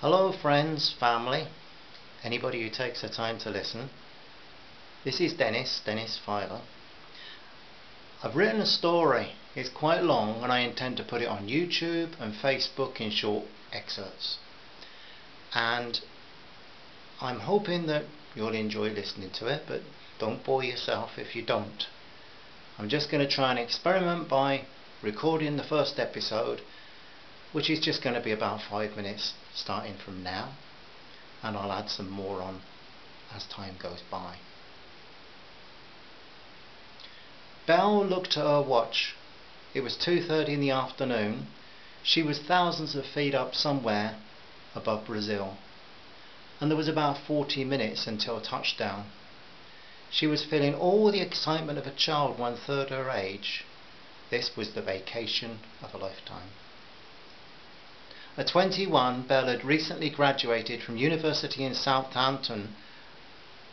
Hello friends, family, anybody who takes the time to listen. This is Denis Feiler. I've written a story. It's quite long and I intend to put it on YouTube and Facebook in short excerpts. And I'm hoping that you'll enjoy listening to it, but don't bore yourself if you don't. I'm just going to try and experiment by recording the first episode, which is just going to be about 5 minutes starting from now, and I'll add some more on as time goes by. Belle looked at her watch. It was 2:30 in the afternoon. She was thousands of feet up somewhere above Brazil, and there was about 40 minutes until touchdown. She was feeling all the excitement of a child 1/3 her age. This was the vacation of a lifetime. At 21, Belle had recently graduated from university in Southampton,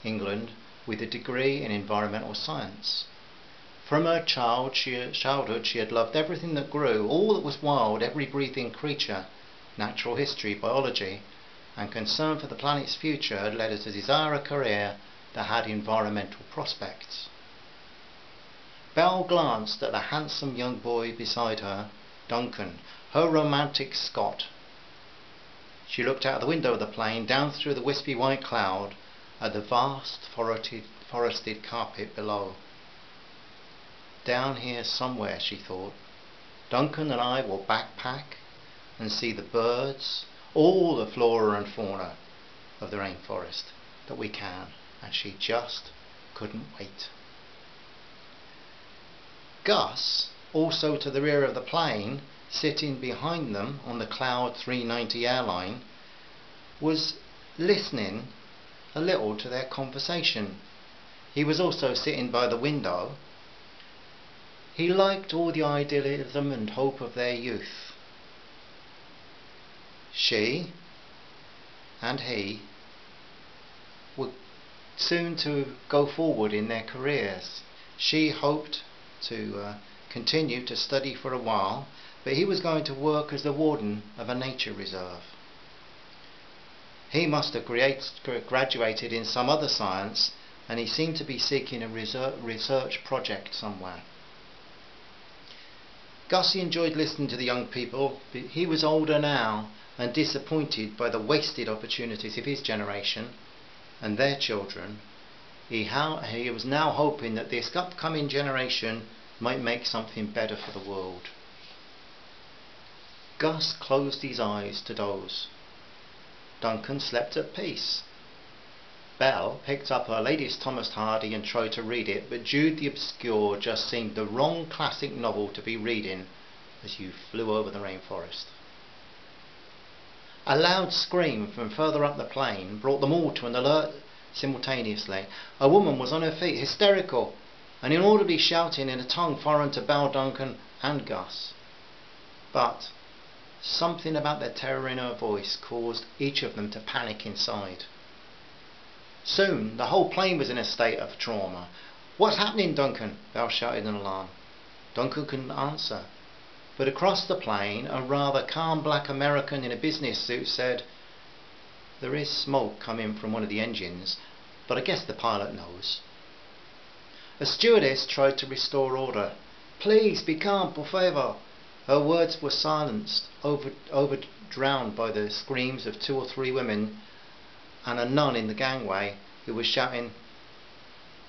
England, with a degree in environmental science. From her childhood she had loved everything that grew, all that was wild, every breathing creature. Natural history, biology, and concern for the planet's future had led her to desire a career that had environmental prospects. Belle glanced at the handsome young boy beside her, Duncan, her romantic Scot. She looked out the window of the plane, down through the wispy white cloud, at the vast forested carpet below. Down here somewhere, she thought, Duncan and I will backpack and see the birds, all the flora and fauna of the rainforest that we can, and she just couldn't wait. Gus, also to the rear of the plane, sitting behind them on the Cloud 390 airline, was listening a little to their conversation. He was also sitting by the window. He liked all the idealism and hope of their youth. She and he were soon to go forward in their careers. She hoped to continue to study for a while, but he was going to work as the warden of a nature reserve. He must have graduated in some other science, and he seemed to be seeking a research project somewhere. Gussie enjoyed listening to the young people, but he was older now and disappointed by the wasted opportunities of his generation and their children. He was now hoping that this upcoming generation might make something better for the world. Gus closed his eyes to doze. Duncan slept at peace. Belle picked up her latest Thomas Hardy and tried to read it, but Jude the Obscure just seemed the wrong classic novel to be reading as you flew over the rainforest. A loud scream from further up the plane brought them all to an alert simultaneously. A woman was on her feet, hysterical, and inaudibly shouting in a tongue foreign to Belle, Duncan and Gus. But something about the terror in her voice caused each of them to panic inside. Soon the whole plane was in a state of trauma. "What's happening, Duncan?" Belle shouted in alarm. Duncan couldn't answer, but across the plane a rather calm black American in a business suit said, "There is smoke coming from one of the engines, but I guess the pilot knows." A stewardess tried to restore order. "Please be calm, por favor." Her words were silenced, drowned by the screams of 2 or 3 women and a nun in the gangway who was shouting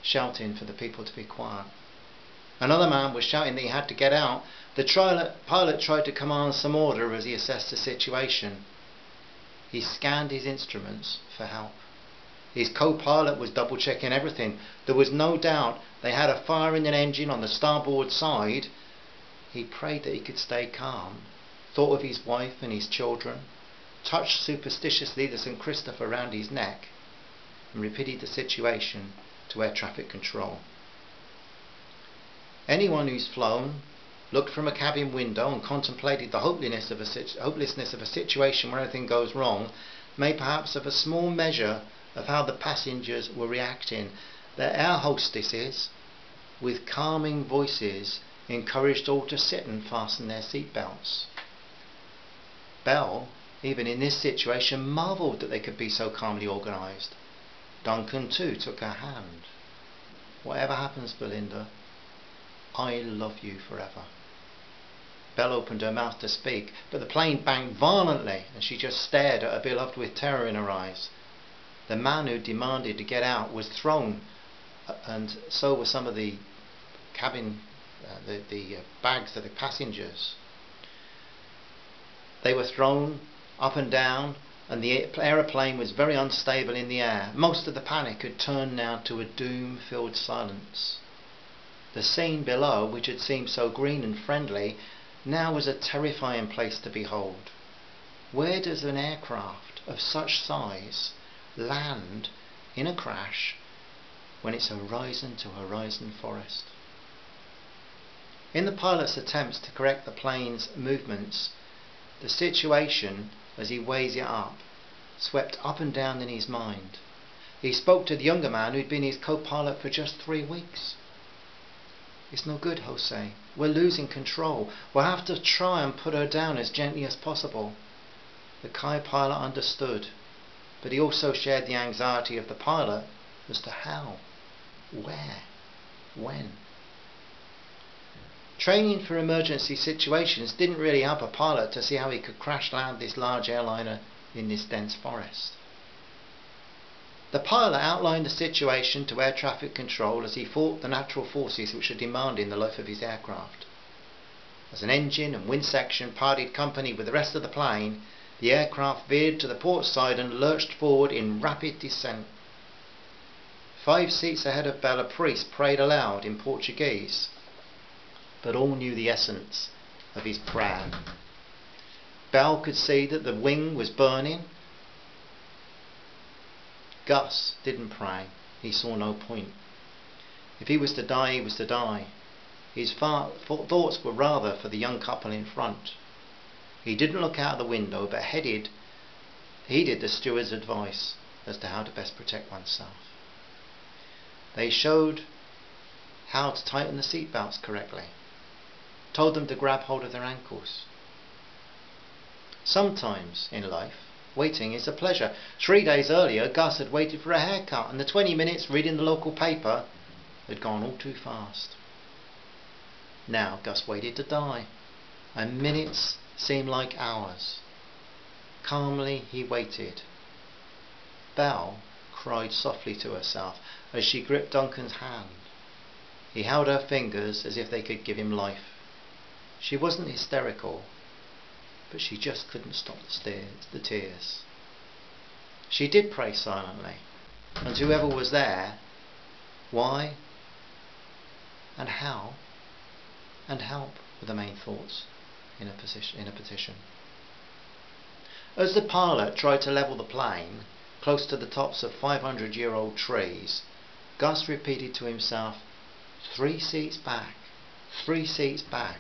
for the people to be quiet. Another man was shouting that he had to get out. The pilot tried to command some order as he assessed the situation. He scanned his instruments for help. His co-pilot was double-checking everything. There was no doubt they had a fire in an engine on the starboard side. He prayed that he could stay calm, thought of his wife and his children, touched superstitiously the St. Christopher around his neck, and repeated the situation to air traffic control. Anyone who's flown, looked from a cabin window and contemplated the hopelessness of a situation where anything goes wrong, may perhaps have a small measure of how the passengers were reacting. Their air hostesses, with calming voices, encouraged all to sit and fasten their seat belts. Belle even in this situation, marvelled that they could be so calmly organised. Duncan too took her hand. "Whatever happens, Belinda, I love you forever." Belle opened her mouth to speak, but the plane banged violently and she just stared at her beloved with terror in her eyes. The man who demanded to get out was thrown, and so were some of the cabin, the bags of the passengers. They were thrown up and down, and the aeroplane was very unstable in the air. Most of the panic had turned now to a doom-filled silence. The scene below, which had seemed so green and friendly, now was a terrifying place to behold. Where does an aircraft of such size land in a crash when it's horizon to horizon forest? In the pilot's attempts to correct the plane's movements, the situation, as he weighs it up, swept up and down in his mind. He spoke to the younger man who'd been his co-pilot for just 3 weeks. "It's no good, Jose. We're losing control. We'll have to try and put her down as gently as possible." The co-pilot understood, but he also shared the anxiety of the pilot as to how, where, when. Training for emergency situations didn't really help a pilot to see how he could crash land this large airliner in this dense forest. The pilot outlined the situation to air traffic control as he fought the natural forces which are demanding the life of his aircraft. As an engine and wind section parted company with the rest of the plane, the aircraft veered to the port side and lurched forward in rapid descent. 5 seats ahead of Belle, a priest prayed aloud in Portuguese, but all knew the essence of his prayer. Belle could see that the wing was burning. Gus didn't pray. He saw no point. If he was to die, he was to die. His thoughts were rather for the young couple in front. He didn't look out of the window, but heeded the steward's advice as to how to best protect oneself. They showed how to tighten the seatbelts correctly, told them to grab hold of their ankles. Sometimes in life, waiting is a pleasure. 3 days earlier, Gus had waited for a haircut, and the 20 minutes reading the local paper had gone all too fast. Now Gus waited to die, and minutes seemed like hours. Calmly he waited. Belle cried softly to herself as she gripped Duncan's hand. He held her fingers as if they could give him life. She wasn't hysterical, but she just couldn't stop the tears. She did pray silently, and whoever was there, why and how and help were the main thoughts in a petition. As the pilot tried to level the plane close to the tops of 500-year-old trees, Gus repeated to himself, 3 seats back, 3 seats back,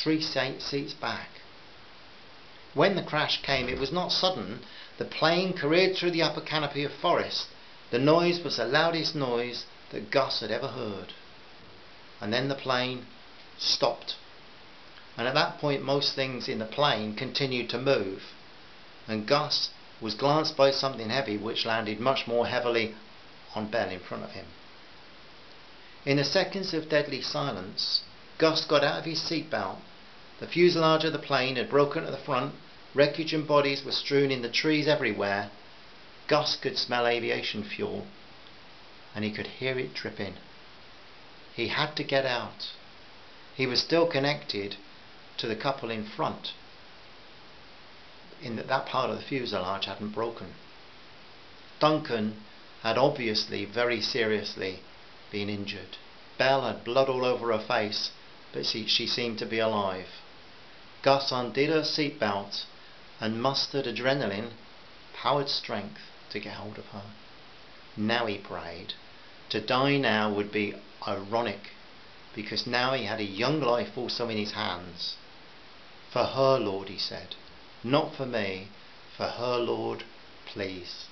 3 seats back. When the crash came, it was not sudden. The plane careered through the upper canopy of forest. The noise was the loudest noise that Gus had ever heard. And then the plane stopped. And at that point, most things in the plane continued to move. And Gus was glanced by something heavy which landed much more heavily on Belle in front of him. In the seconds of deadly silence, Gus got out of his seatbelt. The fuselage of the plane had broken at the front. Wreckage and bodies were strewn in the trees everywhere. Gus could smell aviation fuel, and he could hear it dripping. He had to get out. He was still connected to the couple in front, in that part of the fuselage hadn't broken. Duncan had obviously very seriously been injured. Belle had blood all over her face, but she seemed to be alive. Gus undid her seatbelt and mustered adrenaline-powered strength to get hold of her. Now he prayed. To die now would be ironic, because now he had a young life also in his hands. For her, Lord, he said. Not for me. For her, Lord, please.